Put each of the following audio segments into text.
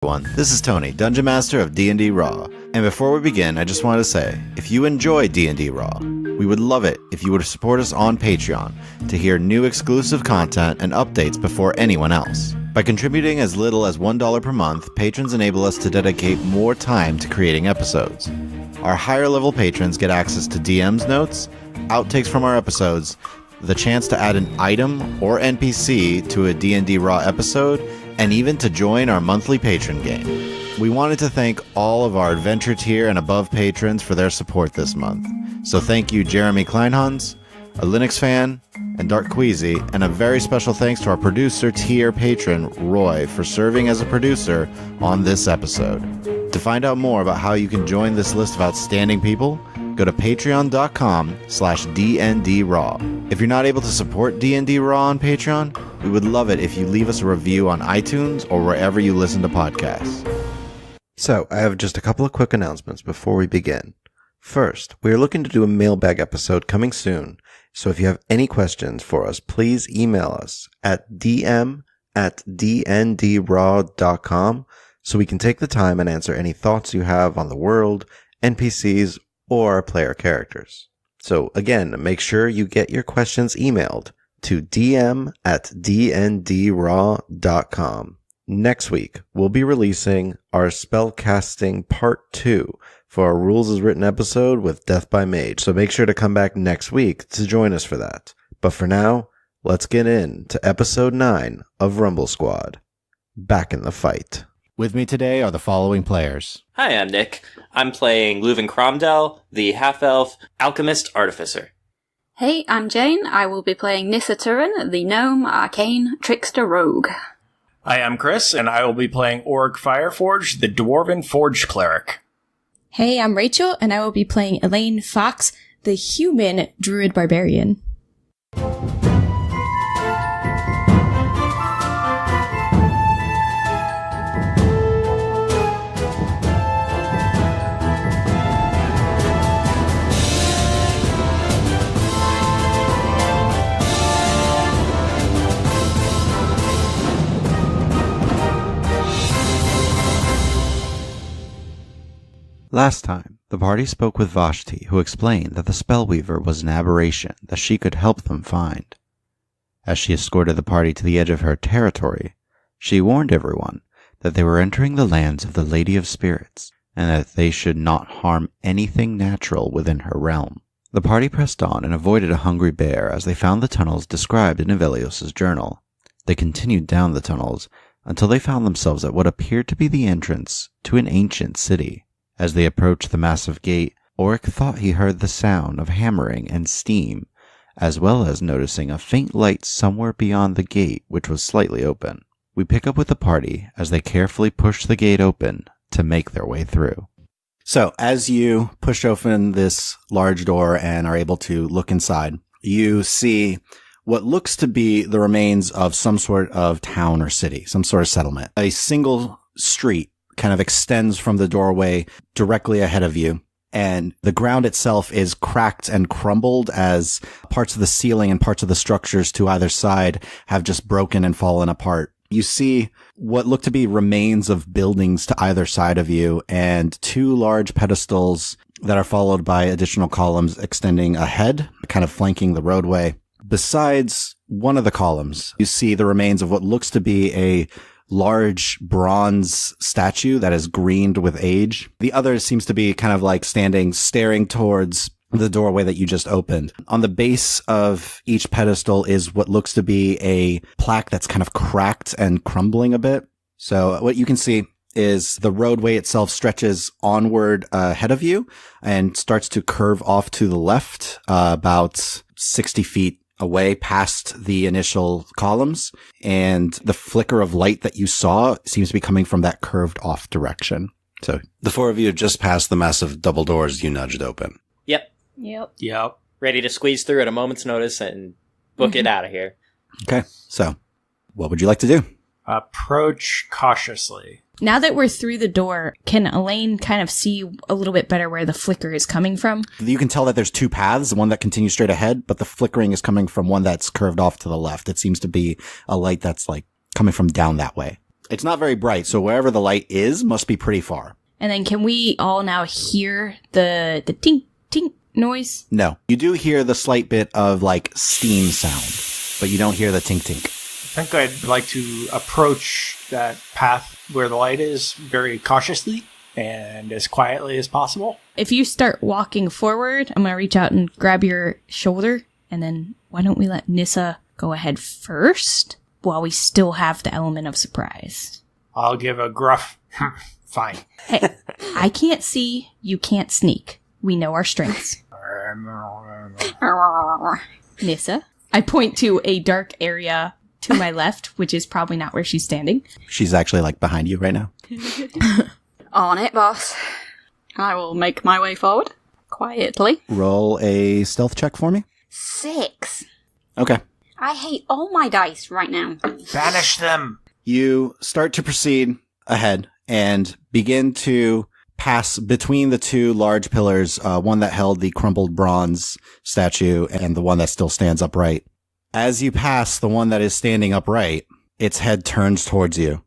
This is Tony, Dungeon Master of D&D Raw. And before we begin, I just wanted to say, if you enjoy D&D Raw, we would love it if you would support us on Patreon to hear new exclusive content and updates before anyone else. By contributing as little as $1 per month, patrons enable us to dedicate more time to creating episodes. Our higher level patrons get access to DM's notes, outtakes from our episodes, the chance to add an item or NPC to a D&D Raw episode, and even to join our monthly patron game. We wanted to thank all of our Adventure tier and above patrons for their support this month. So thank you Jeremy Kleinhans, a Linux fan, and Dark Queasy, and a very special thanks to our producer tier patron, Roy, for serving as a producer on this episode. To find out more about how you can join this list of outstanding people, go to patreon.com/DNDRaw. If you're not able to support D&D Raw on Patreon, we would love it if you leave us a review on iTunes or wherever you listen to podcasts. So, I have just a couple of quick announcements before we begin. First, we are looking to do a mailbag episode coming soon, so if you have any questions for us, please email us at dm@dndraw.com so we can take the time and answer any thoughts you have on the world, NPCs, or player characters. So again, make sure you get your questions emailed to dm@dndraw.com. Next week, we'll be releasing our spellcasting part 2 for our Rules as Written episode with Death by Mage, so make sure to come back next week to join us for that. But for now, let's get into episode 9 of Rumble Squad. Back in the fight. With me today are the following players. Hi, I'm Nick. I'm playing Leuven Cromdell, the half-elf alchemist artificer. Hey, I'm Jane. I will be playing Nissa Turin, the gnome arcane trickster rogue. Hi, I'm Chris, and I will be playing Org Fireforge, the dwarven forge cleric. Hey, I'm Rachel, and I will be playing Elaine Fox, the human druid barbarian. Last time, the party spoke with Vashti, who explained that the Spellweaver was an aberration that she could help them find. As she escorted the party to the edge of her territory, she warned everyone that they were entering the lands of the Lady of Spirits, and that they should not harm anything natural within her realm. The party pressed on and avoided a hungry bear as they found the tunnels described in Evelios' journal. They continued down the tunnels until they found themselves at what appeared to be the entrance to an ancient city. As they approached the massive gate, Oric thought he heard the sound of hammering and steam, as well as noticing a faint light somewhere beyond the gate, which was slightly open. We pick up with the party as they carefully push the gate open to make their way through. So, as you push open this large door and are able to look inside, you see what looks to be the remains of some sort of town or city, some sort of settlement. A single street kind of extends from the doorway directly ahead of you, and the ground itself is cracked and crumbled as parts of the ceiling and parts of the structures to either side have just broken and fallen apart. You see what look to be remains of buildings to either side of you, and two large pedestals that are followed by additional columns extending ahead, kind of flanking the roadway. Besides one of the columns, you see the remains of what looks to be a large bronze statue that is greened with age. The other seems to be kind of like staring towards the doorway that you just opened. On the base of each pedestal is what looks to be a plaque that's kind of cracked and crumbling a bit. So what you can see is the roadway itself stretches onward ahead of you and starts to curve off to the left about 60 feet away past the initial columns, and the flicker of light that you saw seems to be coming from that curved off direction. So the four of you have just passed the massive double doors you nudged open. Yep. Ready to squeeze through at a moment's notice and book it out of here. Okay, so what would you like to do? Approach cautiously. Now that we're through the door, can Elaine kind of see a little bit better where the flicker is coming from? You can tell that there's two paths, one that continues straight ahead, but the flickering is coming from one that's curved off to the left. It seems to be a light that's like coming from down that way. It's not very bright, so wherever the light is must be pretty far. And then can we all now hear the tink, tink noise? No. You do hear the slight bit of, like, steam sound, but you don't hear the tink tink. I think I'd like to approach that path where the light is very cautiously and as quietly as possible. If you start walking forward, I'm going to reach out and grab your shoulder, and then why don't we let Nissa go ahead first while we still have the element of surprise? I'll give a gruff, fine. Hey, I can't see, you can't sneak. We know our strengths. Nissa, I point to a dark area to my left, which is probably not where she's standing. She's actually, like, behind you right now. On it, boss. I will make my way forward. Quietly. Roll a stealth check for me. 6. Okay. I hate all my dice right now. Banish them! You start to proceed ahead and begin to pass between the two large pillars, one that held the crumbled bronze statue and the one that still stands upright. As you pass the one that is standing upright, its head turns towards you.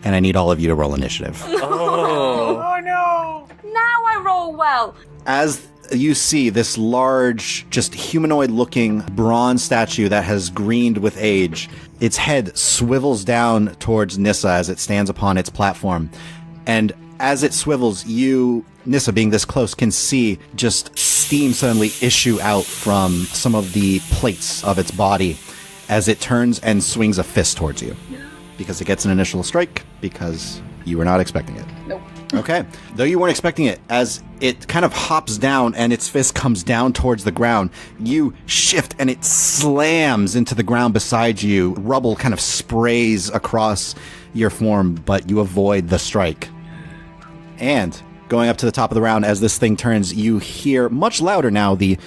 And I need all of you to roll initiative. Oh no! Now I roll well. As you see this large, just humanoid-looking bronze statue that has greened with age, its head swivels down towards Nissa as it stands upon its platform. And as it swivels, you, Nissa, being this close, can see just steam suddenly issue out from some of the plates of its body as it turns and swings a fist towards you. Because it gets an initial strike, because you were not expecting it. Nope. Okay. Though you weren't expecting it, as it kind of hops down and its fist comes down towards the ground, you shift and it slams into the ground beside you. Rubble kind of sprays across your form, but you avoid the strike. And going up to the top of the round, as this thing turns, you hear much louder now the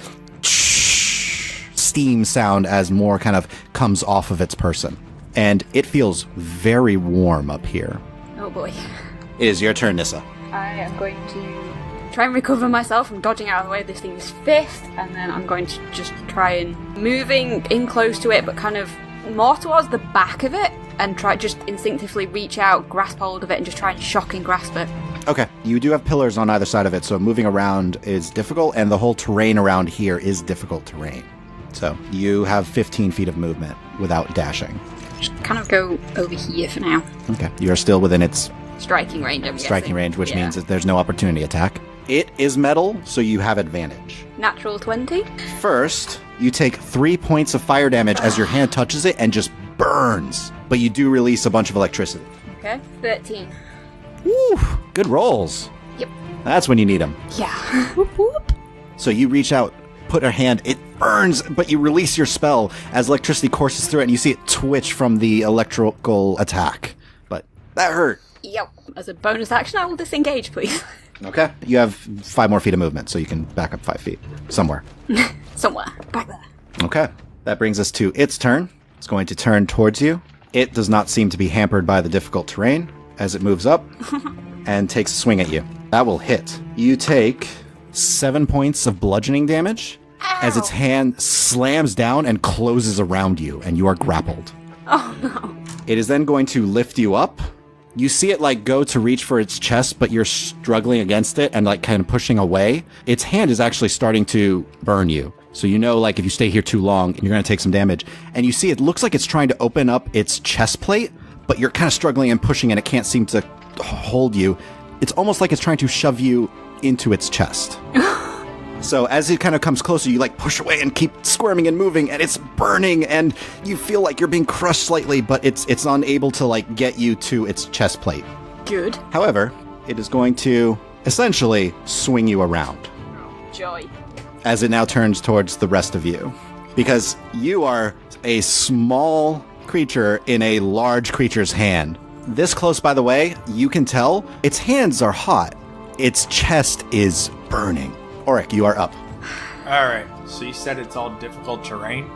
steam sound as more kind of comes off of its person. And it feels very warm up here. Oh boy. It is your turn, Nissa. I am going to try and recover myself from dodging out of the way of this thing's fist, and then I'm going to just try and moving in close to it, but kind of more towards the back of it, and try just instinctively reach out, grasp hold of it, and just try and shock and grasp it. Okay, you do have pillars on either side of it, so moving around is difficult, and the whole terrain around here is difficult terrain. So you have 15 feet of movement without dashing. Just kind of go over here for now. Okay, you are still within its Striking range, I'm striking guessing. range, which Yeah. means that there's no opportunity attack. It is metal, so you have advantage. Natural 20. First, you take 3 points of fire damage as your hand touches it and just burns, but you do release a bunch of electricity. Okay, 13. Woo! Good rolls. Yep. That's when you need them. Yeah. Whoop whoop. So you reach out, put a hand, it burns, but you release your spell as electricity courses through it, and you see it twitch from the electrical attack. But that hurt. Yep. As a bonus action, I will disengage, please. Okay. You have 5 more feet of movement, so you can back up 5 feet. Somewhere. Somewhere. Back there. Okay. That brings us to its turn. It's going to turn towards you. It does not seem to be hampered by the difficult terrain as it moves up and takes a swing at you. That will hit. You take 7 points of bludgeoning damage as its hand slams down and closes around you, and you are grappled. Oh, no. It is then going to lift you up. You see it like go to reach for its chest, but you're struggling against it and like kind of pushing away. Its hand is actually starting to burn you. So you know, like if you stay here too long, you're going to take some damage. And you see it looks like it's trying to open up its chest plate, but you're kind of struggling and pushing and it can't seem to hold you. It's almost like it's trying to shove you into its chest. So as it kind of comes closer, you like push away and keep squirming and moving, and it's burning, and you feel like you're being crushed slightly, but it's unable to like get you to its chest plate. Good. However, it is going to essentially swing you around Joy. as it now turns towards the rest of you, because you are a small creature in a large creature's hand. This close, by the way, you can tell its hands are hot. Its chest is burning. Auric, you are up. Alright, so you said it's all difficult terrain?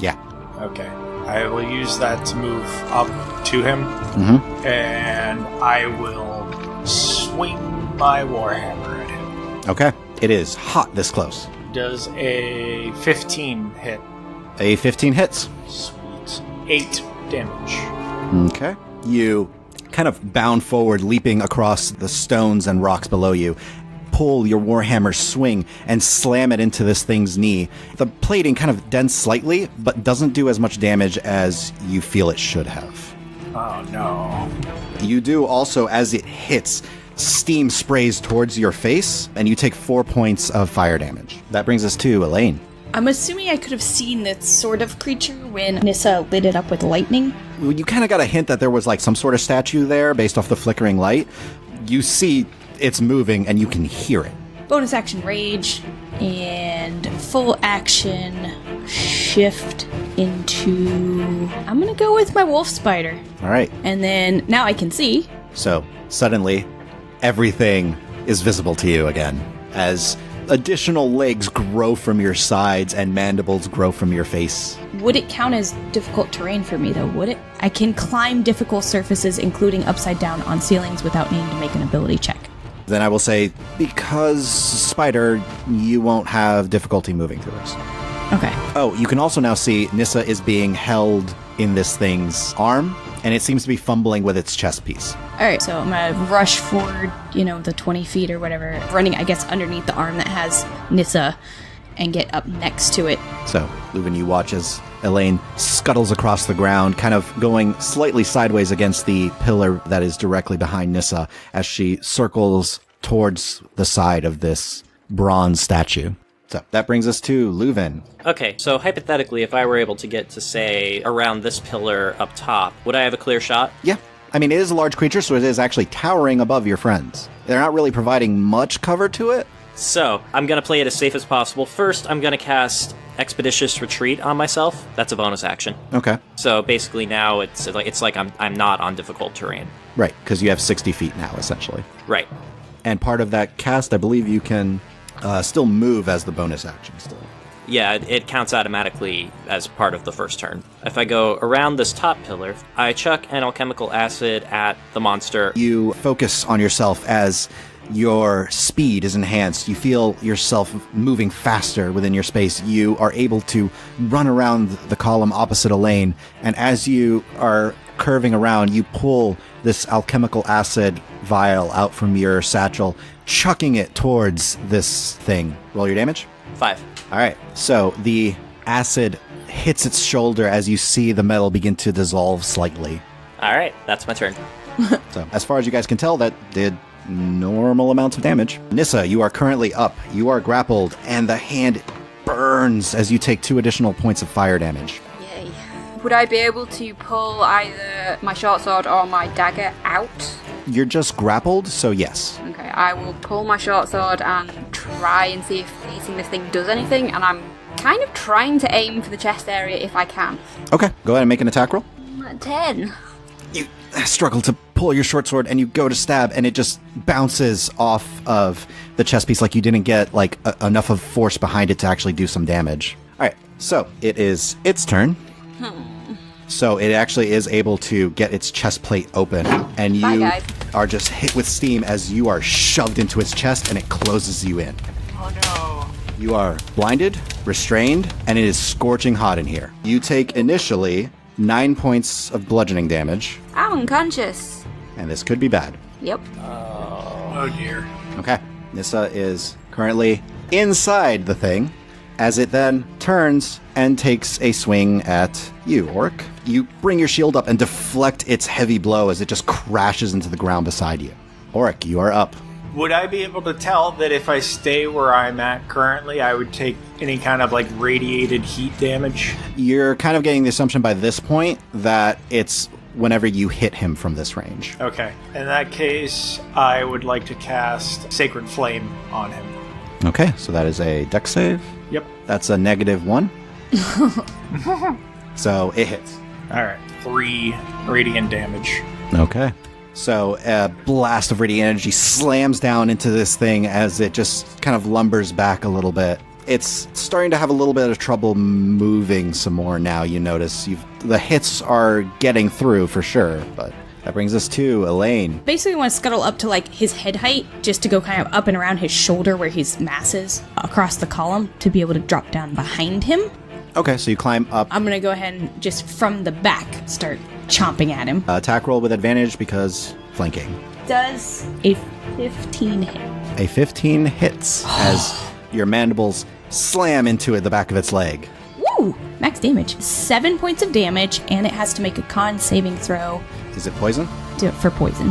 Yeah. Okay. I will use that to move up to him, Mm-hmm. and I will swing my warhammer at him. Okay. It is hot this close. Does a 15 hit? A 15 hits. Sweet. 8 damage. Okay. You kind of bound forward, leaping across the stones and rocks below you. Pull your warhammer, swing, and slam it into this thing's knee. The plating kind of dents slightly, but doesn't do as much damage as you feel it should have. Oh, no. You do also, as it hits, steam sprays towards your face, and you take 4 points of fire damage. That brings us to Elaine. I'm assuming I could have seen that sort of creature when Nissa lit it up with lightning. You kind of got a hint that there was like some sort of statue there based off the flickering light. You see it's moving, and you can hear it. Bonus action rage, and full action shift into... I'm gonna go with my wolf spider. All right. And then now I can see. So suddenly, everything is visible to you again as additional legs grow from your sides and mandibles grow from your face. Would it count as difficult terrain for me, though, would it? I can climb difficult surfaces, including upside down on ceilings, without needing to make an ability check. Then I will say, because spider, you won't have difficulty moving through this. Okay. Oh, you can also now see Nissa is being held in this thing's arm, and it seems to be fumbling with its chest piece. All right, so I'm going to rush forward, the 20 feet or whatever, running, I guess, underneath the arm that has Nissa, and get up next to it. So, Leuven, you watch as Elaine scuttles across the ground, kind of going slightly sideways against the pillar that is directly behind Nissa as she circles towards the side of this bronze statue. So, that brings us to Leuven. Okay, so hypothetically, if I were able to get to, say, around this pillar up top, would I have a clear shot? Yeah. I mean, it is a large creature, so it is actually towering above your friends. They're not really providing much cover to it. So, I'm going to play it as safe as possible. First, I'm going to cast Expeditious Retreat on myself. That's a bonus action. Okay. So basically now it's like I'm not on difficult terrain. Right, because you have 60 feet now, essentially. Right. And part of that cast, I believe you can still move as the bonus action still. Yeah, it counts automatically as part of the first turn. If I go around this top pillar, I chuck an alchemical acid at the monster. You focus on yourself as your speed is enhanced. You feel yourself moving faster within your space. You are able to run around the column opposite Elaine, and as you are curving around, you pull this alchemical acid vial out from your satchel, chucking it towards this thing. Roll your damage. 5. All right, so the acid hits its shoulder as you see the metal begin to dissolve slightly. All right, that's my turn. So, as far as you guys can tell, that did normal amounts of damage. Nissa, you are currently up. You are grappled, and the hand burns as you take 2 additional points of fire damage. Yay. Would I be able to pull either my short sword or my dagger out? You're just grappled, so yes. Okay, I will pull my short sword and try and see if hitting this thing does anything, and I'm kind of trying to aim for the chest area if I can. Okay, go ahead and make an attack roll. 10. You struggle to pull your short sword, and you go to stab, and it just bounces off of the chest piece like you didn't get enough of force behind it to actually do some damage. All right, so it is its turn. So it actually is able to get its chest plate open, and you are just hit with steam as you are shoved into its chest, and it closes you in. Oh no. You are blinded, restrained, and it is scorching hot in here. You take initially 9 points of bludgeoning damage, I'm unconscious. and this could be bad. Yep. Oh dear. Okay. Nissa is currently inside the thing, as it then turns and takes a swing at you, Orc. You bring your shield up and deflect its heavy blow as it just crashes into the ground beside you. Orc, you are up. Would I be able to tell that if I stay where I'm at currently, I would take any kind of radiated heat damage? You're kind of getting the assumption by this point that it's whenever you hit him from this range. Okay. In that case, I would like to cast Sacred Flame on him. Okay, so that is a dex save. Yep. That's a -1. So it hits. All right. 3 radiant damage. Okay. So a blast of radiant energy slams down into this thing as it just kind of lumbers back a little bit. It's starting to have a little bit of trouble moving some more now, you notice. The hits are getting through for sure, but that brings us to Elaine. Basically, I want to scuttle up to his head height, just to go kind of up and around his shoulder where his mass is, across the column, to be able to drop down behind him. Okay, so you climb up. I'm going to go ahead and just from the back start chomping at him. Attack roll with advantage because flanking. Does a 15 hit? A 15 hits as your mandibles slam into the back of its leg. Woo! Max damage. 7 points of damage, and it has to make a con saving throw Is it poison? for poison.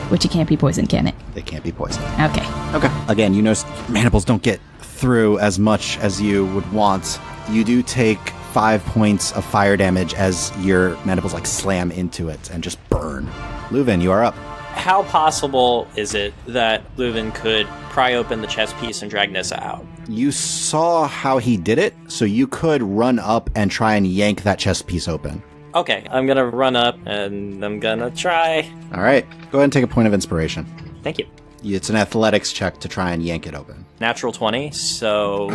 Which it can't be poison, can it? It can't be poison. Okay. Okay. Again, you notice mandibles don't get through as much as you would want. You do take 5 points of fire damage as your mandibles slam into it and just burn. Leuven, you are up. How possible is it that Leuven could pry open the chest piece and drag Nissa out? You saw how he did it, so you could run up and try and yank that chest piece open. Okay, I'm gonna run up and I'm gonna try. All right. Go ahead and take a point of inspiration. Thank you. It's an athletics check to try and yank it open. Natural 20, so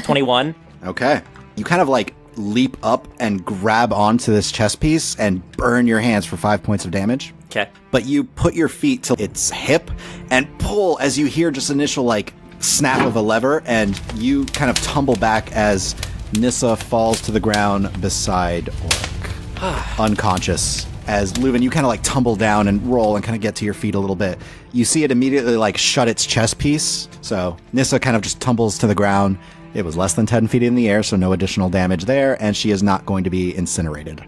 21. Okay. You kind of leap up and grab onto this chest piece and burn your hands for 5 points of damage. Okay. But you put your feet to its hip and pull as you hear just initial snap of a lever, and you kind of tumble back as Nissa falls to the ground beside Orc, unconscious. As Leuven, you kind of tumble down and roll and kind of get to your feet a little bit. You see it immediately shut its chest piece. So Nissa kind of just tumbles to the ground. It was less than 10 feet in the air, so no additional damage there, and she is not going to be incinerated.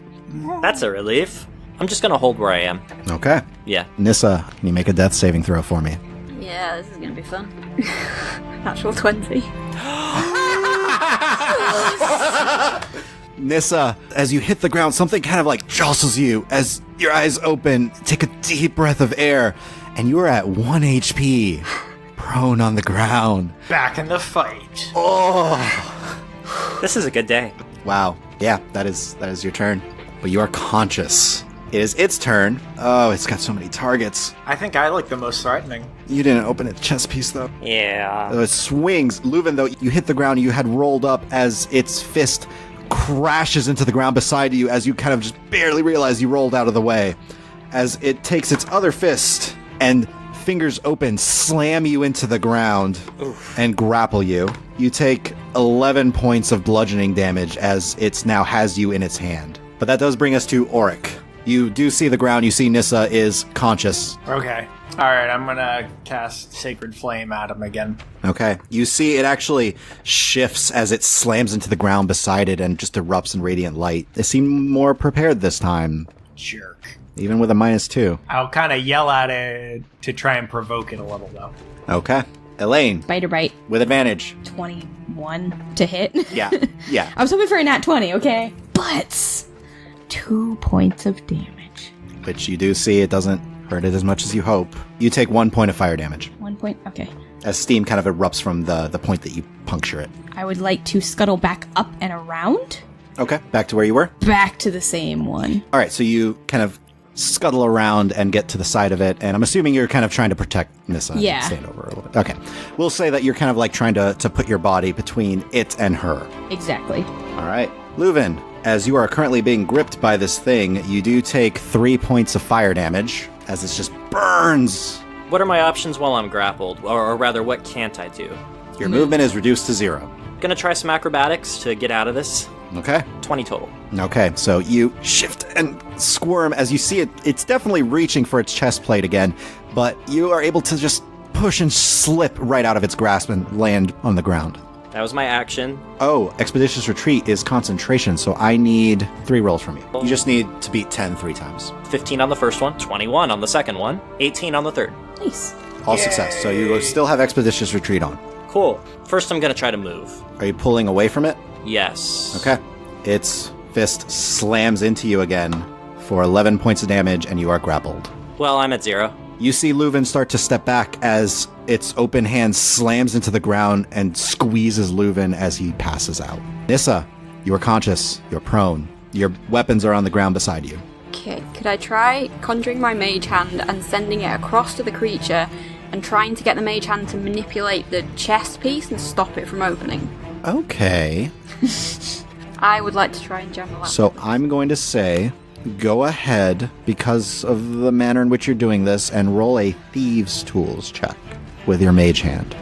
That's a relief. I'm just gonna hold where I am. Okay. Yeah. Nissa, can you make a death saving throw for me? Yeah, this is gonna be fun. Natural 20. Nissa, as you hit the ground, something kind of jostles you as your eyes open. Take a deep breath of air, and you are at 1 HP, prone on the ground. Back in the fight. Oh, This is a good day. wow. Yeah, that is your turn. But you are conscious. It is its turn. Oh, it's got so many targets. I think I look the most threatening. You didn't open its chest piece, though. Yeah. It swings. Leuven, though, you hit the ground. You had rolled up as its fist crashes into the ground beside you as you kind of just barely realize you rolled out of the way. As it takes its other fist and fingers open, slam you into the ground and grapple you. You take 11 points of bludgeoning damage as it now has you in its hand. But that does bring us to Auric. You do see the ground. You see Nissa is conscious. Okay. Alright, I'm gonna cast Sacred Flame at him again. Okay. You see it actually shifts as it slams into the ground beside it and just erupts in radiant light. They seem more prepared this time, Jerk. even with a -2. I'll kind of yell at it to try and provoke it a little, though. Okay. Elaine, Bite or bite. with advantage. 21 to hit. Yeah. Yeah. I was hoping for a nat 20, okay? But 2 points of damage. Which you do see it doesn't hurt it as much as you hope. You take 1 point of fire damage 1 point, okay. as steam kind of erupts from the point that you puncture it. I would like to scuttle back up and around. Okay. Back to where you were. Back to the same one. All right. So you kind of scuttle around and get to the side of it, and I'm assuming you're kind of trying to protect Nissa. Yeah. Stand over a little bit. Okay. We'll say that you're kind of trying to put your body between it and her. Exactly. All right. Leuven, as you are currently being gripped by this thing, you do take 3 points of fire damage as this just burns. What are my options while I'm grappled? Or rather, what can't I do? Your movement is reduced to 0. Gonna try some acrobatics to get out of this. Okay. 20 total. Okay, so you shift and squirm as you see it. It's definitely reaching for its chest plate again, but you are able to just push and slip right out of its grasp and land on the ground. That was my action. Oh, Expeditious Retreat is concentration, so I need 3 rolls from you. You just need to beat 10 3 times. 15 on the first one, 21 on the second one, 18 on the third. Nice. All success, so you still have Expeditious Retreat on. Cool. First, I'm gonna try to move. Are you pulling away from it? Yes. Okay. Its fist slams into you again for 11 points of damage, and you are grappled. Well, I'm at 0. You see Leuven start to step back as its open hand slams into the ground and squeezes Leuven as he passes out. Nissa, you are conscious. You're prone. Your weapons are on the ground beside you. Okay, could I try conjuring my mage hand and sending it across to the creature and trying to get the mage hand to manipulate the chest piece and stop it from opening? Okay. I would like to try and jam that. So I'm going to say, go ahead, because of the manner in which you're doing this, and roll a Thieves' Tools check with your mage hand.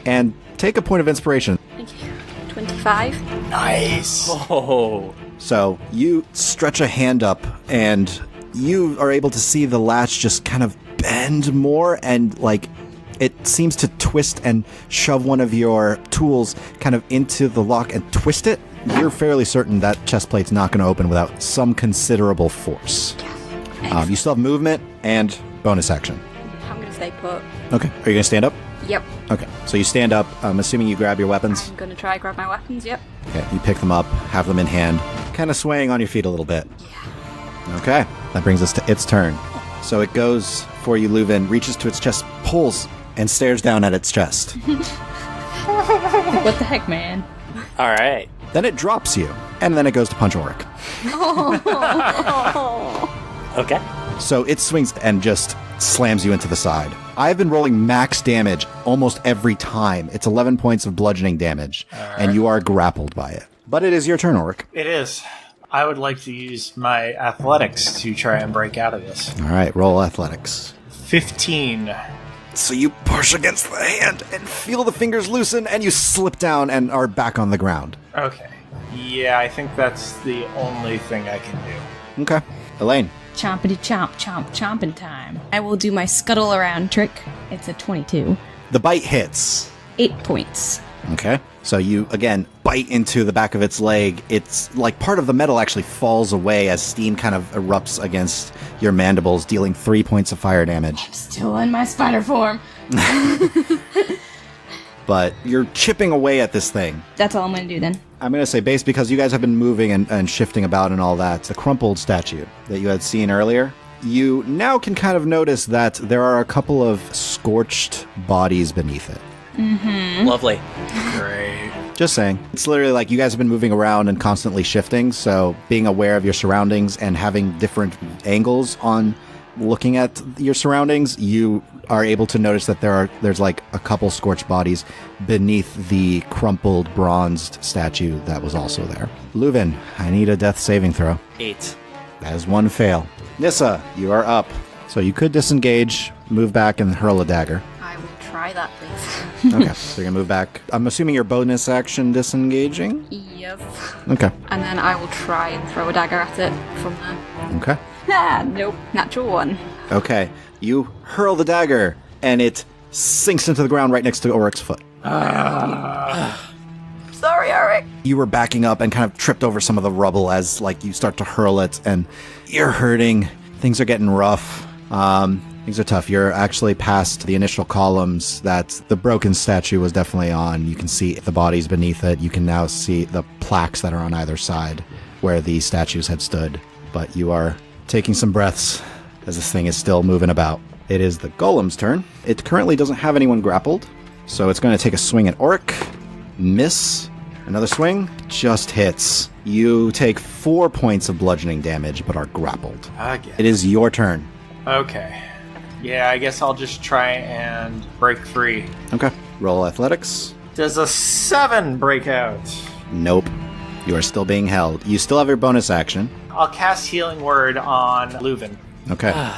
And take a point of inspiration. Thank you. 25. Nice. Oh. So you stretch a hand up, and you are able to see the latch just kind of bend more, and like it seems to twist and shove one of your tools kind of into the lock and twist it. You're fairly certain that chest plate's not going to open without some considerable force. You still have movement and bonus action. I'm going to stay put. Okay. Are you going to stand up? Yep. Okay. So you stand up. I'm assuming you grab your weapons. I'm going to try grab my weapons, yep. Okay. You pick them up, have them in hand, kind of swaying on your feet a little bit. Yeah. Okay. That brings us to its turn. So it goes for you, Leuven, reaches to its chest, pulls, and stares down at its chest. What the heck, man? All right. Then it drops you, and then it goes to punch Oric. Okay. So it swings and just slams you into the side. I've been rolling max damage almost every time. It's 11 points of bludgeoning damage, and you are grappled by it. But it is your turn, Oric. It is. I would like to use my athletics to try and break out of this. All right, roll athletics. 15. So you push against the hand and feel the fingers loosen, and you slip down and are back on the ground. Okay. Yeah, I think that's the only thing I can do. Okay. Elaine. Chompity chomp, chomp, chomping time. I will do my scuttle around trick. It's a 22. The bite hits. 8 points. Okay. So you, again, bite into the back of its leg. It's like part of the metal actually falls away as steam kind of erupts against your mandibles, dealing 3 points of fire damage. Still in my spider form. But you're chipping away at this thing. That's all I'm going to do then. I'm going to say, based because you guys have been moving and shifting about and all that, the crumpled statue that you had seen earlier, you now can kind of notice that there are a couple of scorched bodies beneath it. Mm-hmm. Lovely. Great. Just saying. It's literally like you guys have been moving around and constantly shifting, so being aware of your surroundings and having different angles on looking at your surroundings, you are able to notice that there's like a couple scorched bodies beneath the crumpled bronzed statue that was also there. Leuven, I need a death saving throw. 8. That is one fail. Nissa, you are up. So you could disengage, move back, and hurl a dagger. I will try that, please. Okay, so you're going to move back. I'm assuming your bonus action disengaging? Yep. Okay. And then I will try and throw a dagger at it from there. Okay. Ah, nope. Natural 1. Okay. You hurl the dagger, and it sinks into the ground right next to Oric's foot. Sorry, Eric. You were backing up and kind of tripped over some of the rubble as like you start to hurl it, and you're hurting. Things are getting rough. Things are tough. You're actually past the initial columns that the broken statue was definitely on. You can see the bodies beneath it. You can now see the plaques that are on either side where the statues had stood. But you are taking some breaths as this thing is still moving about. It is the golem's turn. It currently doesn't have anyone grappled, so it's going to take a swing at Oric. Miss. Another swing. Just hits. You take 4 points of bludgeoning damage, but are grappled. Again. It is your turn. Okay. Yeah, I guess I'll just try and break free. Okay. Roll athletics. Does a 7 break out? Nope. You are still being held. You still have your bonus action. I'll cast Healing Word on Leuven. Okay.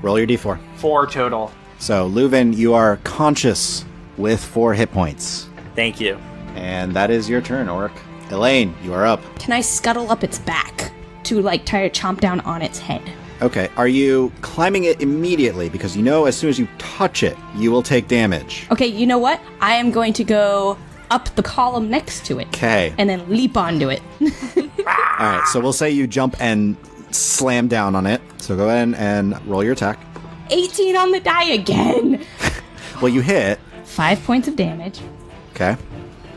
Roll your d4. 4 total. So, Leuven, you are conscious with 4 hit points. Thank you. And that is your turn, Oric. Elaine, you are up. Can I scuttle up its back to, like, try to chomp down on its head? Okay, are you climbing it immediately? Because you know as soon as you touch it, you will take damage. Okay, you know what? I am going to go up the column next to it. Okay. And then leap onto it. Alright, so we'll say you jump and slam down on it. So go ahead and roll your attack. 18 on the die again! Well, you hit. 5 points of damage. Okay.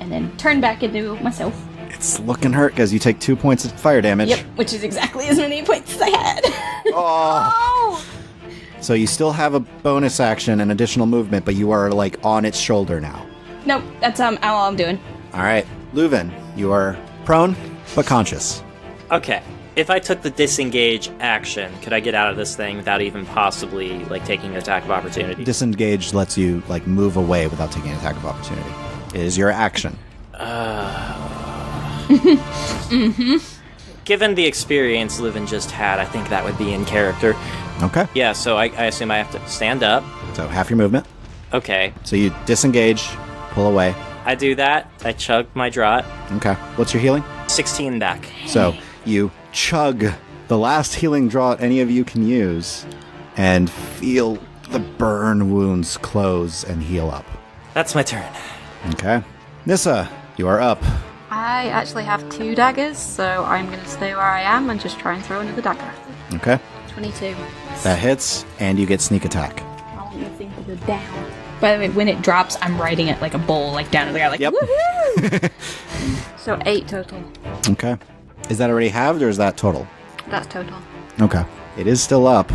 And then turn back into myself. It's looking hurt because you take 2 points of fire damage. Yep, which is exactly as many points as I had. Oh! So you still have a bonus action and additional movement, but you are, like, on its shoulder now. Nope, that's all I'm doing. Alright. Leuven, you are prone, but conscious. Okay. If I took the disengage action, could I get out of this thing without even possibly, like, taking an attack of opportunity? Disengage lets you, like, move away without taking an attack of opportunity. It is your action. Given the experience Leuven just had, I think that would be in character. Okay. Yeah, so I assume I have to stand up. So half your movement. Okay. So you disengage, pull away. I do that. I chug my draught. Okay. What's your healing? 16 back. So You chug the last healing draught any of you can use and feel the burn wounds close and heal up. That's my turn. Okay. Nissa, you are up. I actually have 2 daggers, so I'm going to stay where I am and just try and throw another dagger. Okay. 22. That hits, and you get sneak attack. I want you to think of the down. By the way, when it drops, I'm riding it like a bull, like down to the ground, like, Yep. woohoo! So 8 total. Okay. Is that already halved, or is that total? That's total. Okay. It is still up.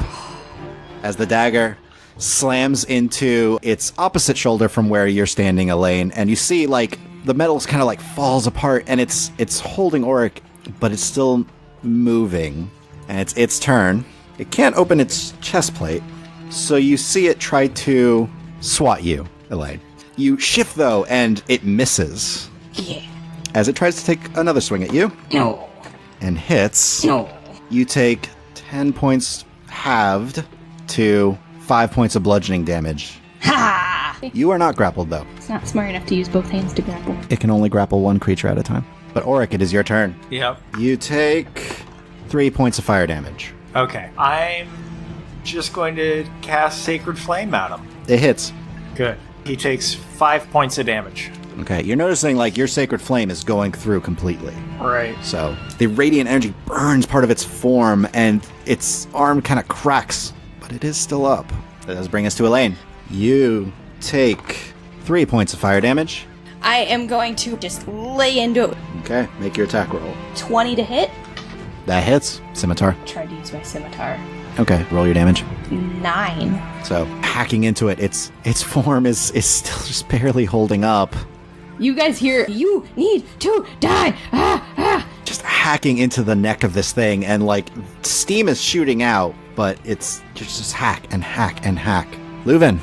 As the dagger slams into its opposite shoulder from where you're standing, Elaine, and you see, like, the metal's kind of, like, falls apart, and it's holding Auric, but it's still moving. And it's its turn. It can't open its chest plate, so you see it try to swat you, Elaine. You shift, though, and it misses. Yeah. As it tries to take another swing at you. No. And hits. No. You take 10 points halved to 5 points of bludgeoning damage. Ha! You are not grappled, though. It's not smart enough to use both hands to grapple. It can only grapple one creature at a time. But Auric, it is your turn. Yep. You take 3 points of fire damage. Okay. I'm just going to cast Sacred Flame at him. It hits. Good. He takes 5 points of damage. Okay, you're noticing, like, your Sacred Flame is going through completely. Right. So, the radiant energy burns part of its form, and its arm kind of cracks, but it is still up. That does bring us to Elaine. You take 3 points of fire damage. I am going to just lay into it. Okay, make your attack roll. 20 to hit. That hits. Scimitar. Try to use my scimitar. Okay, roll your damage. 9. So, hacking into it, its form is still just barely holding up. You guys hear, you need to die! Ah, ah. Just hacking into the neck of this thing, and, like, steam is shooting out, but it's just hack and hack and hack. Leuven.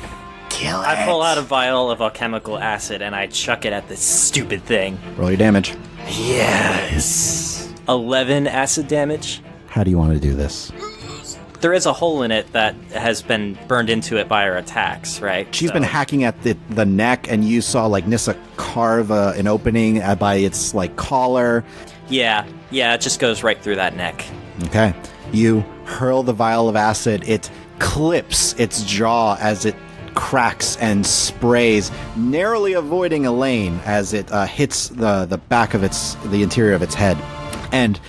Kill it. I pull out a vial of alchemical acid and I chuck it at this stupid thing. Roll your damage. Yes. 11 acid damage. How do you want to do this? There is a hole in it that has been burned into it by our attacks, right? She's been hacking at the neck, and you saw, like, Nissa carve an opening by its, like, collar. Yeah, it just goes right through that neck. Okay. You hurl the vial of acid. It clips its jaw as it cracks and sprays, narrowly avoiding Elaine as it hits the back of the interior of its head. And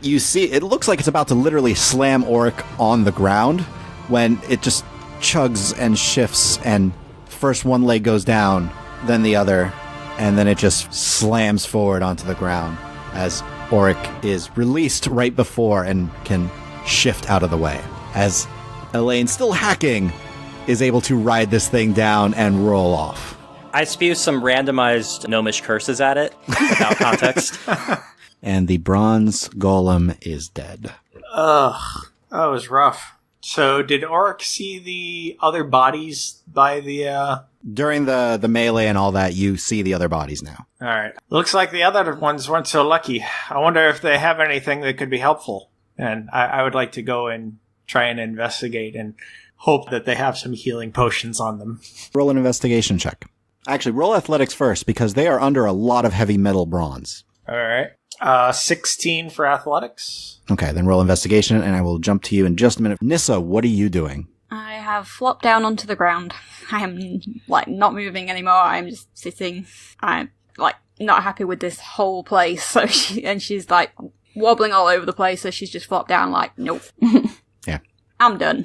you see, it looks like it's about to literally slam Auric on the ground when it just chugs and shifts, and first one leg goes down, then the other, and then it just slams forward onto the ground as Auric is released right before and can shift out of the way. As Elaine, still hacking, is able to ride this thing down and roll off. I spew some randomized gnomish curses at it without context. And the bronze golem is dead. Ugh. That was rough. So did Auric see the other bodies by the, During the melee and all that, you see the other bodies now. Alright. Looks like the other ones weren't so lucky. I wonder if they have anything that could be helpful. And I would like to go and try and investigate and hope that they have some healing potions on them. Roll an investigation check. Actually, roll athletics first, because they are under a lot of heavy metal bronze. Alright. 16 for athletics. Okay, then roll investigation, and I will jump to you in just a minute. Nissa, what are you doing? I have flopped down onto the ground. I am, like, not moving anymore. I'm just sitting. I'm, like, not happy with this whole place. So she's, like, wobbling all over the place, so she's just flopped down, like, nope. Yeah. I'm done.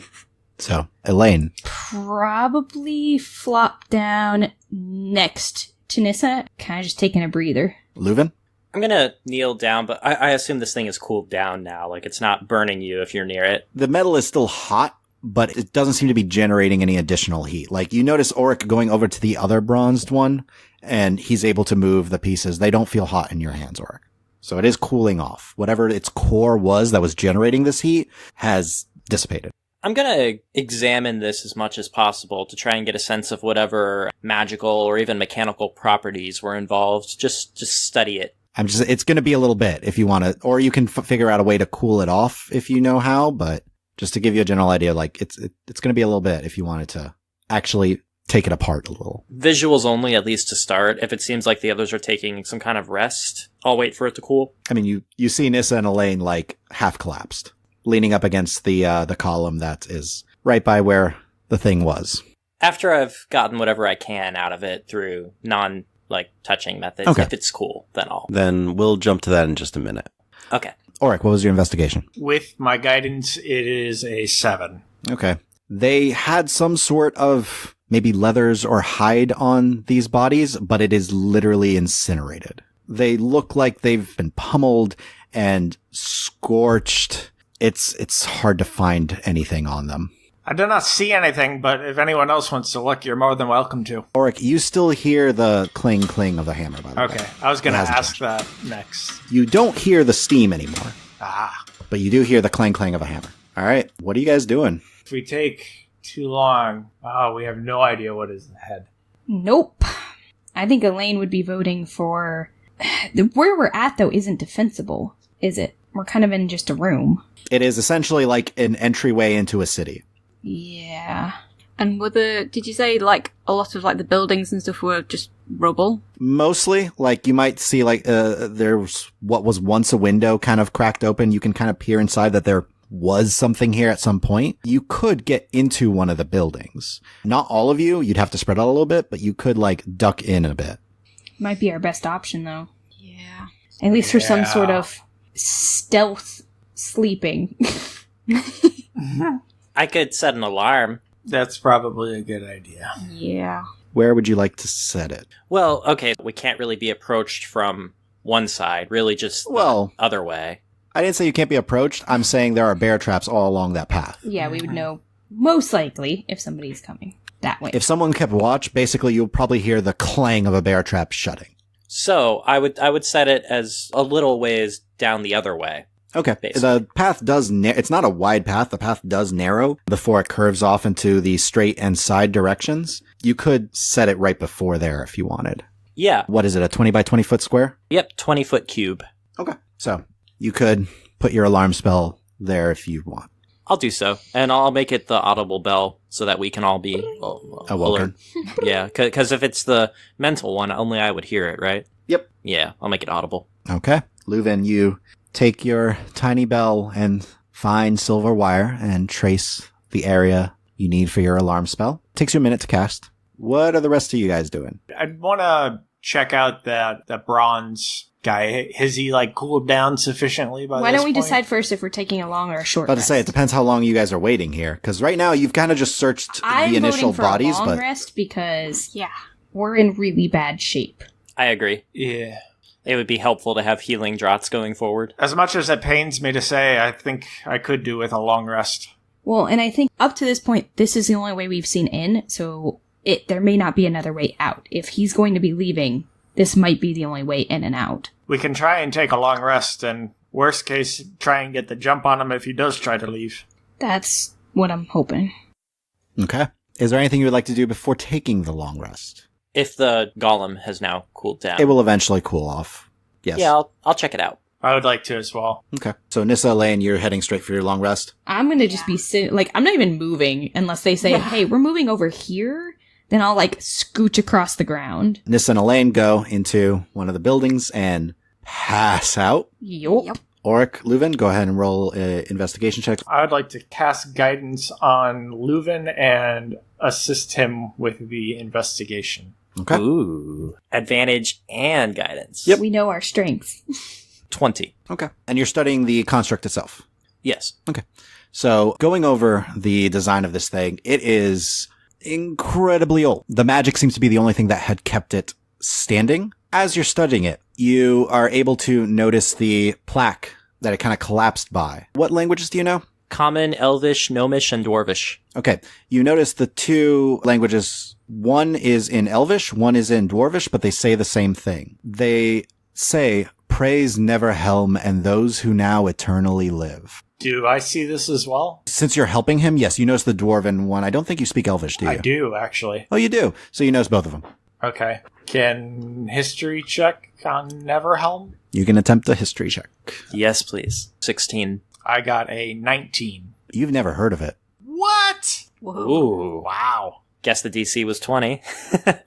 So, Elaine. Probably flop down next to Nissa. Kind of just taking a breather. Leuven? I'm gonna kneel down, but I assume this thing is cooled down now. Like, it's not burning you if you're near it. The metal is still hot, but it doesn't seem to be generating any additional heat. Like, you notice Auric going over to the other bronzed one, and he's able to move the pieces. They don't feel hot in your hands, Auric. So it is cooling off. Whatever its core was that was generating this heat has dissipated. I'm gonna examine this as much as possible to try and get a sense of whatever magical or even mechanical properties were involved. Just study it. It's going to be a little bit if you want to, or you can figure out a way to cool it off if you know how, but just to give you a general idea, like, it's going to be a little bit if you wanted to actually take it apart a little. Visuals only, at least to start. If it seems like the others are taking some kind of rest, I'll wait for it to cool. I mean, you see Nissa and Elaine, like, half collapsed, leaning up against the column that is right by where the thing was. After I've gotten whatever I can out of it through touching methods, Okay. if it's cool, then I'll... Then we'll jump to that in just a minute. Okay. Ulrich, what was your investigation? With my guidance, it is a 7. Okay. They had some sort of maybe leathers or hide on these bodies, but it is literally incinerated. They look like they've been pummeled and scorched. It's hard to find anything on them. I do not see anything, but if anyone else wants to look, you're more than welcome to. Ulrich, you still hear the cling of the hammer, by the way. Okay, I was going to It hasn't ask that next. You don't hear the steam anymore, Ah. but you do hear the clang of a hammer. All right, what are you guys doing? If we take too long, we have no idea what is ahead. Nope. I think Elaine would be voting for... Where we're at, though, isn't defensible, is it? We're kind of in just a room. It is essentially like an entryway into a city. Yeah. And did you say, like, a lot of, like, the buildings and stuff were just rubble? Mostly, like, you might see, like, there's what was once a window kind of cracked open. You can kind of peer inside that there was something here at some point. You could get into one of the buildings. Not all of you. You'd have to spread out a little bit, but you could, like, duck in a bit. Might be our best option, though. Yeah. At least for some Yeah. sort of stealth sleeping. I could set an alarm. That's probably a good idea. Yeah. Where would you like to set it? Well, okay, we can't really be approached from one side, really just Well- the other way. I didn't say you can't be approached. I'm saying there are bear traps all along that path. Yeah, we would know most likely if somebody's coming that way. If someone kept watch, basically you'll probably hear the clang of a bear trap shutting. So I would set it as a little ways down the other way. Okay. Basically. The path does, it's not a wide path. The path does narrow before it curves off into the straight and side directions. You could set it right before there if you wanted. Yeah. What is it, a 20 by 20 foot square? Yep, 20-foot cube. Okay. So you could put your alarm spell there if you want. I'll do so, and I'll make it the audible bell so that we can all be Awoken. alert. Yeah, because if it's the mental one, only I would hear it, right? Yep. Yeah, I'll make it audible. Okay. Leuven, you take your tiny bell and find silver wire and trace the area you need for your alarm spell. Takes you a minute to cast. What are the rest of you guys doing? I'd want to check out that bronze guy. Has he, like, cooled down sufficiently by Why this don't we point? decide first if we're taking a long or a short About to rest? say, it depends how long you guys are waiting here. Because right now, you've kind of just searched I'm the initial voting for bodies, a long but rest because Yeah. we're in really bad shape. I agree. Yeah. It would be helpful to have healing draughts going forward. As much as it pains me to say, I think I could do with a long rest. Well, and I think up to this point, this is the only way we've seen in, so there may not be another way out. If he's going to be leaving, this might be the only way in and out. We can try and take a long rest, and worst case, try and get the jump on him if he does try to leave. That's what I'm hoping. okay. Is there anything you would like to do before taking the long rest? If the golem has now cooled down. It will eventually cool off. Yes. Yeah, I'll check it out. I would like to as well. Okay. So Nissa, Lane, you're heading straight for your long rest. I'm gonna just be sitting, like, I'm not even moving unless they say, hey, we're moving over here. Then I'll, like, scooch across the ground. Nissa and Elaine go into one of the buildings and pass out. Yup. Ulrich, Leuven, go ahead and roll investigation checks. I would like to cast guidance on Leuven and assist him with the investigation. Okay. Ooh. Advantage and guidance. Yep. We know our strengths. 20. Okay. And you're studying the construct itself. Yes. Okay. So going over the design of this thing, it is incredibly old. The magic seems to be the only thing that had kept it standing. As you're studying it, you are able to notice the plaque that it kind of collapsed by. What languages do you know? Common, Elvish, Gnomish, and Dwarvish. Okay. You notice the two languages, one is in Elvish, one is in Dwarvish, but they say the same thing. They say, praise Neverhelm and those who now eternally live. Do I see this as well? Since you're helping him, yes, you notice the Dwarven one. I don't think you speak Elvish, do you? I do, actually. Oh, you do. So you notice both of them. Okay. Can history check on Neverhelm? You can attempt a history check. Yes, please. 16. I got a 19. You've never heard of it. What? Whoa. Ooh. Wow. Guess the DC was 20.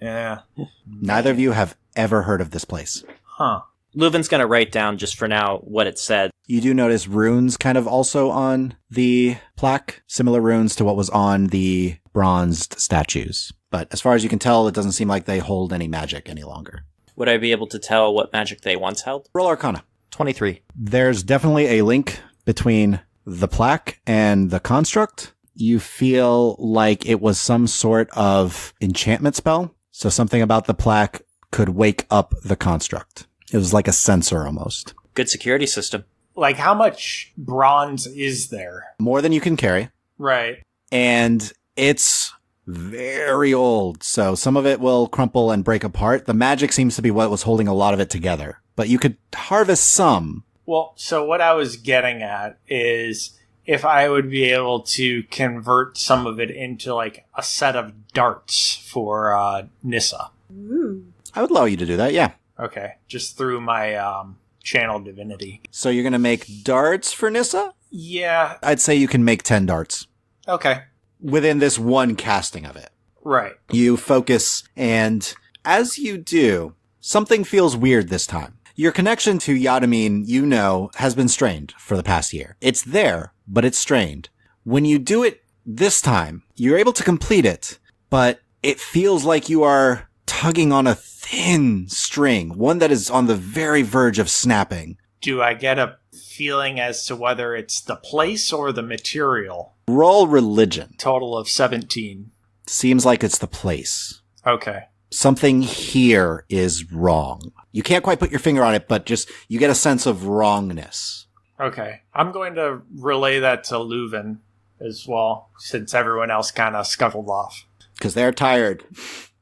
Yeah. Neither of you have ever heard of this place. Huh. Leuven's going to write down just for now what it said. You do notice runes kind of also on the plaque, similar runes to what was on the bronzed statues. But as far as you can tell, it doesn't seem like they hold any magic any longer. Would I be able to tell what magic they once held? Roll Arcana. 23. There's definitely a link between the plaque and the construct. You feel like it was some sort of enchantment spell. So something about the plaque could wake up the construct. It was like a sensor almost. Good security system. Like, how much bronze is there? More than you can carry. Right. And it's very old. So some of it will crumple and break apart. The magic seems to be what was holding a lot of it together. But you could harvest some. Well, so what I was getting at is if I would be able to convert some of it into, like, a set of darts for Nissa. Ooh. I would allow you to do that, yeah. Okay. Just through my channel divinity. So you're going to make darts for Nissa? Yeah. I'd say you can make 10 darts Okay. within this one casting of it. Right. You focus, and as you do, something feels weird this time. Your connection to Yadamine, you know, has been strained for the past year. It's there, but it's strained. When you do it this time, you're able to complete it, but it feels like you are tugging on a thin string, one that is on the very verge of snapping. Do I get a feeling as to whether it's the place or the material? Roll religion. Total of 17. Seems like it's the place. Okay. Something here is wrong. You can't quite put your finger on it, but just you get a sense of wrongness. Okay. I'm going to relay that to Leuven as well, since everyone else kind of scuttled off. Because they're tired.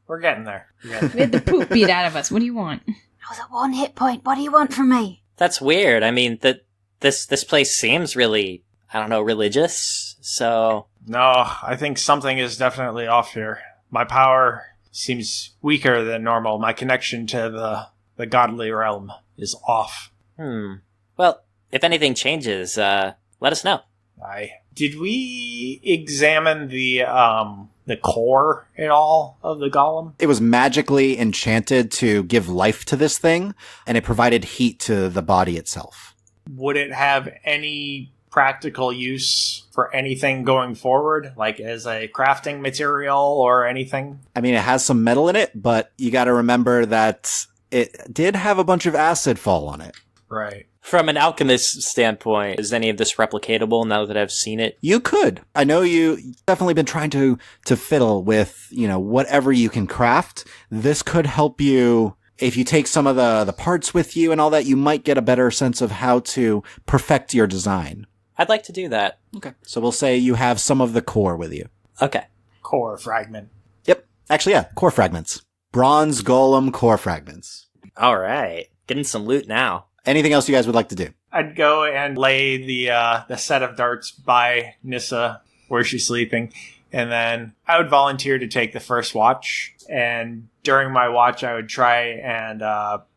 We're getting there. We had the poop beat out of us. What do you want? I was at 1 hit point. What do you want from me? That's weird. I mean, this place seems really, I don't know, religious. So No, I think something is definitely off here. My power seems weaker than normal. My connection to the godly realm is off. Well, if anything changes, let us know. Did we examine the core at all of the golem? It was magically enchanted to give life to this thing, and it provided heat to the body itself. Would it have any practical use for anything going forward, like as a crafting material or anything? I mean, it has some metal in it, but you gotta remember that it did have a bunch of acid fall on it. Right. From an alchemist standpoint, is any of this replicatable now that I've seen it? You could. I know you've definitely been trying to fiddle with, whatever you can craft. This could help you. If you take some of the parts with you and all that, you might get a better sense of how to perfect your design. I'd like to do that. Okay. So we'll say you have some of the core with you. Okay. Core fragment. Yep. Actually, yeah. Core fragments. Bronze golem core fragments. All right. Getting some loot now. Anything else you guys would like to do? I'd go and lay the set of darts by Nissa where she's sleeping, and then I would volunteer to take the first watch. And during my watch, I would try and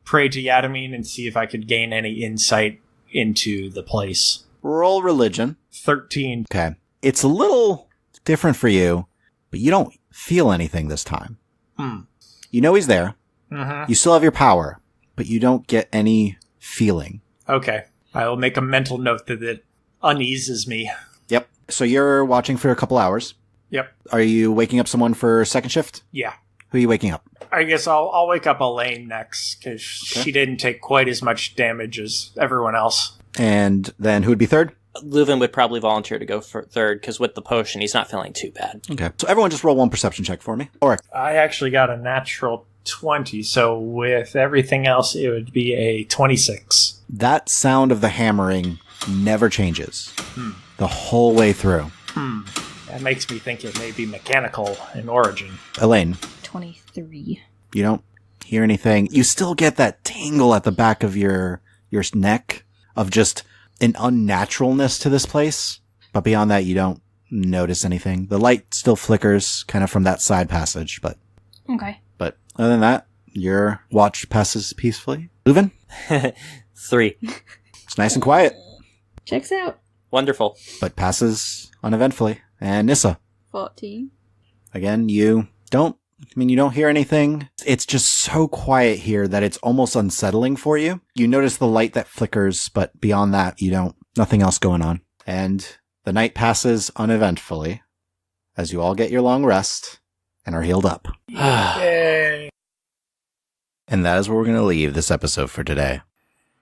pray to Yadamine and see if I could gain any insight into the place. Roll religion. 13. Okay. It's a little different for you, but you don't feel anything this time. You know he's there. Mm-hmm. You still have your power, but you don't get any feeling. Okay. I will make a mental note that it uneases me. Yep. So you're watching for a couple hours. Yep. Are you waking up someone for second shift? Yeah. Who are you waking up? I guess I'll wake up Elaine next, because she didn't take quite as much damage as everyone else. And then who would be third? Leuven would probably volunteer to go for third, because with the potion, he's not feeling too bad. Okay. So everyone just roll one perception check for me. Or I actually got a natural 20, so with everything else, it would be a 26. that sound of the hammering never changes the whole way through. That makes me think it may be mechanical in origin. Elaine, 23. you don't hear anything. You still get that tingle at the back of your neck of just an unnaturalness to this place. But beyond that, you don't notice anything. The light still flickers kind of from that side passage, but Okay. other than that, your watch passes peacefully. Leuven, 3. it's nice and quiet, Checks out. Wonderful. but passes uneventfully. And Nissa, 14. Again, you don't hear anything. It's just so quiet here that it's almost unsettling for you. You notice the light that flickers, but beyond that, nothing else going on. And the night passes uneventfully as you all get your long rest and are healed up. Yay. And that is where we're going to leave this episode for today.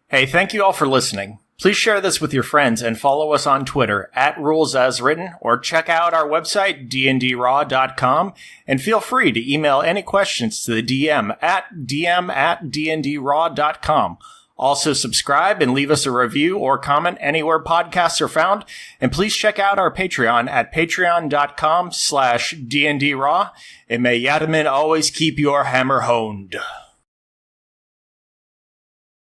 Hey, thank you all for listening. Please share this with your friends and follow us on Twitter @RulesAsWritten, or check out our website, dndraw.com, and feel free to email any questions to the DM at dm@dndraw.com. Also subscribe and leave us a review or comment anywhere podcasts are found, and please check out our Patreon at patreon.com/dndraw, and may Yataman always keep your hammer honed.